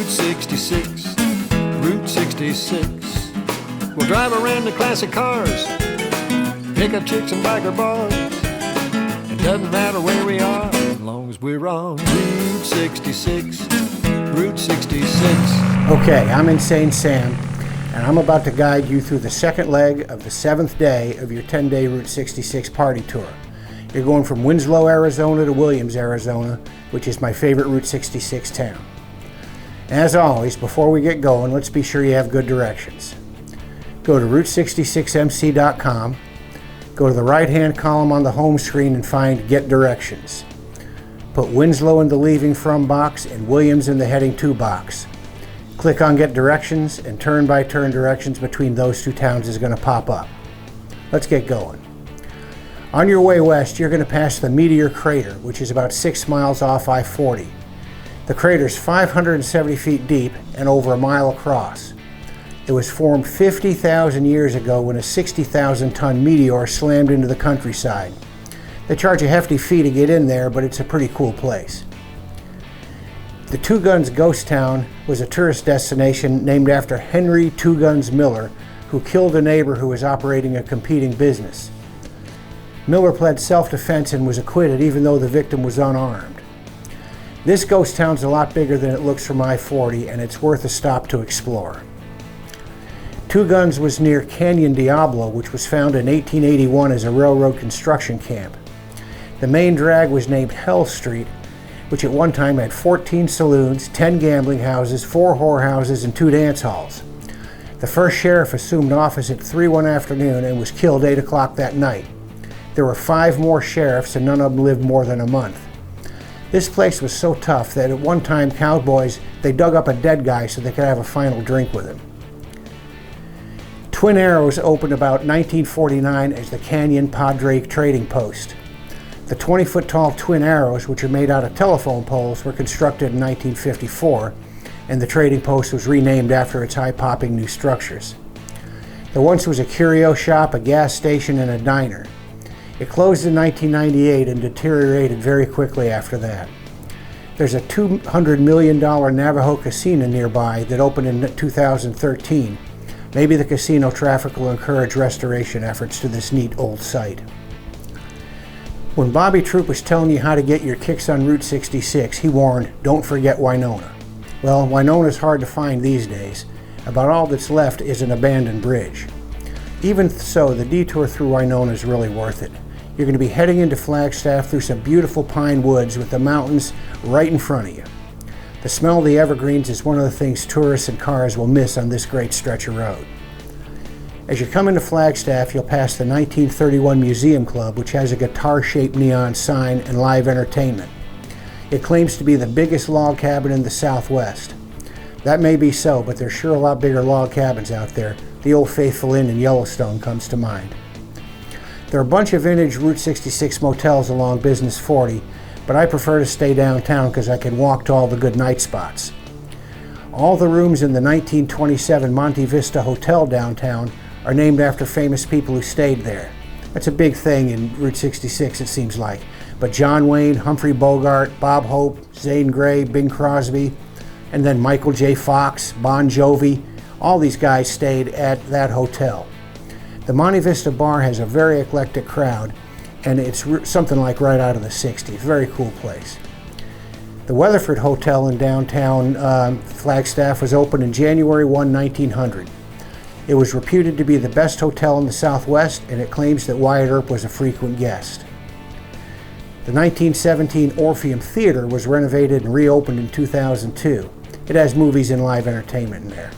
Route 66, Route 66. We'll drive around the classic cars, pick up chicks and biker bars. It doesn't matter where we are, as long as we're on Route 66, Route 66. Okay, I'm Insane Sam, and I'm about to guide you through the second leg of the 7th day of your 10-day Route 66 party tour. You're going from Winslow, Arizona to Williams, Arizona, which is my favorite Route 66 town. As always, before we get going, let's be sure you have good directions. Go to route66mc.com, go to the right-hand column on the home screen and find Get Directions. Put Winslow in the Leaving From box and Williams in the Heading To box. Click on Get Directions, and turn-by-turn directions between those two towns is going to pop up. Let's get going. On your way west, you're going to pass the Meteor Crater, which is about 6 miles off I-40. The crater is 570 feet deep and over a mile across. It was formed 50,000 years ago when a 60,000-ton meteor slammed into the countryside. They charge a hefty fee to get in there, but it's a pretty cool place. The Two Guns Ghost Town was a tourist destination named after Henry Two Guns Miller, who killed a neighbor who was operating a competing business. Miller pled self-defense and was acquitted even though the victim was unarmed. This ghost town's a lot bigger than it looks from I-40, and it's worth a stop to explore. Two Guns was near Canyon Diablo, which was founded in 1881 as a railroad construction camp. The main drag was named Hell Street, which at one time had 14 saloons, 10 gambling houses, 4 whorehouses, and 2 dance halls. The first sheriff assumed office at 3 one afternoon and was killed 8 o'clock that night. There were 5 more sheriffs, and none of them lived more than a month. This place was so tough that at one time cowboys, they dug up a dead guy so they could have a final drink with him. Twin Arrows opened about 1949 as the Canyon Padre Trading Post. The 20-foot tall Twin Arrows, which are made out of telephone poles, were constructed in 1954, and the trading post was renamed after its high-popping new structures. There once was a curio shop, a gas station, and a diner. It closed in 1998 and deteriorated very quickly after that. There's a $200 million Navajo casino nearby that opened in 2013. Maybe the casino traffic will encourage restoration efforts to this neat old site. When Bobby Troop was telling you how to get your kicks on Route 66, he warned, don't forget Winona. Well, Winona's hard to find these days. About all that's left is an abandoned bridge. Even so, the detour through Winona is really worth it. You're going to be heading into Flagstaff through some beautiful pine woods with the mountains right in front of you. The smell of the evergreens is one of the things tourists and cars will miss on this great stretch of road. As you come into Flagstaff, you'll pass the 1931 Museum Club, which has a guitar-shaped neon sign and live entertainment. It claims to be the biggest log cabin in the Southwest. That may be so, but there's sure a lot bigger log cabins out there. The Old Faithful Inn in Yellowstone comes to mind. There are a bunch of vintage Route 66 motels along Business 40, but I prefer to stay downtown because I can walk to all the good night spots. All the rooms in the 1927 Monte Vista Hotel downtown are named after famous people who stayed there. That's a big thing in Route 66, it seems like. But John Wayne, Humphrey Bogart, Bob Hope, Zane Grey, Bing Crosby, and then Michael J. Fox, Bon Jovi, all these guys stayed at that hotel. The Monte Vista Bar has a very eclectic crowd, and it's something like right out of the 60s. Very cool place. The Weatherford Hotel in downtown Flagstaff was opened in January 1, 1900. It was reputed to be the best hotel in the Southwest, and it claims that Wyatt Earp was a frequent guest. The 1917 Orpheum Theater was renovated and reopened in 2002. It has movies and live entertainment in there.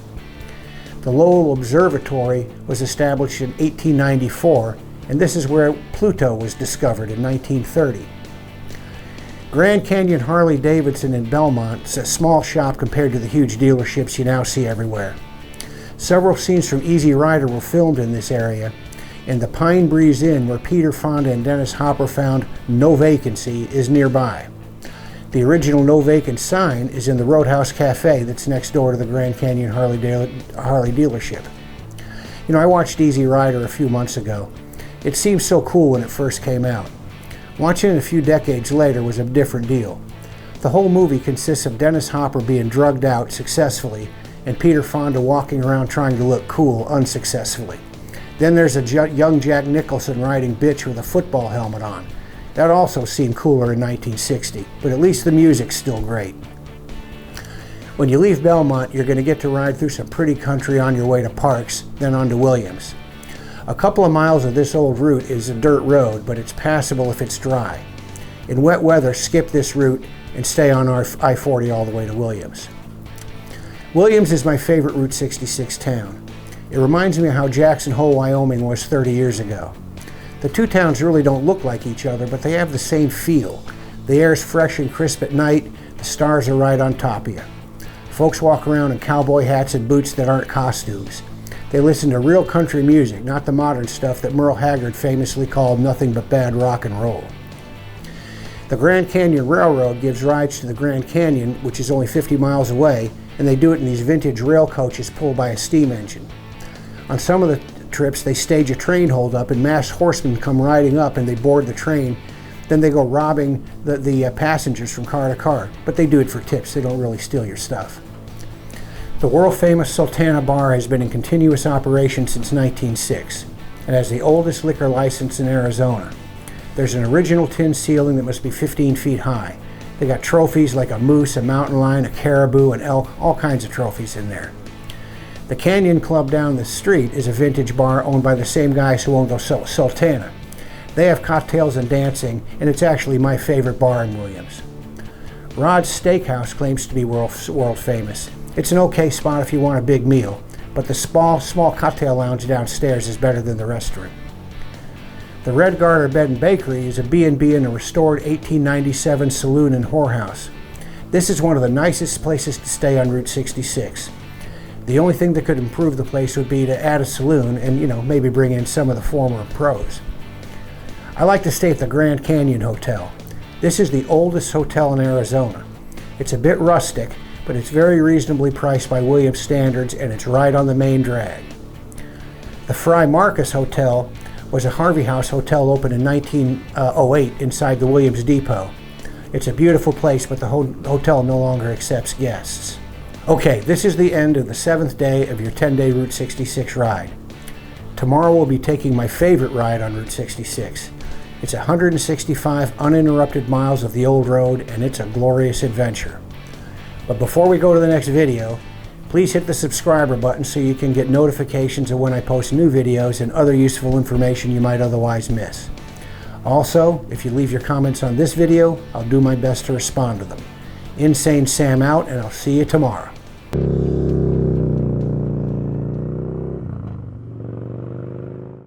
The Lowell Observatory was established in 1894, and this is where Pluto was discovered in 1930. Grand Canyon Harley-Davidson in Belmont is a small shop compared to the huge dealerships you now see everywhere. Several scenes from Easy Rider were filmed in this area, and the Pine Breeze Inn, where Peter Fonda and Dennis Hopper found no vacancy, is nearby. The original no vacant sign is in the Roadhouse Cafe that's next door to the Grand Canyon Harley dealership. You know, I watched Easy Rider a few months ago. It seemed so cool when it first came out. Watching it a few decades later was a different deal. The whole movie consists of Dennis Hopper being drugged out successfully and Peter Fonda walking around trying to look cool unsuccessfully. Then there's a young Jack Nicholson riding Bitch with a football helmet on. That also seemed cooler in 1960, but at least the music's still great. When you leave Belmont, you're going to get to ride through some pretty country on your way to Parks, then on to Williams. A couple of miles of this old route is a dirt road, but it's passable if it's dry. In wet weather, skip this route and stay on I-40 all the way to Williams. Williams is my favorite Route 66 town. It reminds me of how Jackson Hole, Wyoming was 30 years ago. The two towns really don't look like each other, but they have the same feel. The air's fresh and crisp at night, the stars are right on top of you. Folks walk around in cowboy hats and boots that aren't costumes. They listen to real country music, not the modern stuff that Merle Haggard famously called nothing but bad rock and roll. The Grand Canyon Railroad gives rides to the Grand Canyon, which is only 50 miles away, and they do it in these vintage rail coaches pulled by a steam engine. On some of the trips, they stage a train holdup and masked horsemen come riding up and they board the train. Then they go robbing the passengers from car to car, but they do it for tips. They don't really steal your stuff. The world-famous Sultana Bar has been in continuous operation since 1906 and has the oldest liquor license in Arizona. There's an original tin ceiling that must be 15 feet high. They got trophies like a moose, a mountain lion, a caribou, an elk, all kinds of trophies in there. The Canyon Club down the street is a vintage bar owned by the same guys who own the Sultana. They have cocktails and dancing, and it's actually my favorite bar in Williams. Rod's Steakhouse claims to be world famous. It's an okay spot if you want a big meal, but the small cocktail lounge downstairs is better than the restaurant. The Red Garter Bed and Bakery is a B&B in a restored 1897 saloon and whorehouse. This is one of the nicest places to stay on Route 66. The only thing that could improve the place would be to add a saloon and, maybe bring in some of the former pros. I like to stay at the Grand Canyon Hotel. This is the oldest hotel in Arizona. It's a bit rustic, but it's very reasonably priced by Williams standards and it's right on the main drag. The Fry Marcus Hotel was a Harvey House hotel opened in 1908 inside the Williams Depot. It's a beautiful place, but the hotel no longer accepts guests. Okay, this is the end of the 7th day of your 10-day Route 66 ride. Tomorrow we'll be taking my favorite ride on Route 66. It's 165 uninterrupted miles of the old road, and it's a glorious adventure. But before we go to the next video, please hit the subscriber button so you can get notifications of when I post new videos and other useful information you might otherwise miss. Also, if you leave your comments on this video, I'll do my best to respond to them. Insane Sam out, and I'll see you tomorrow.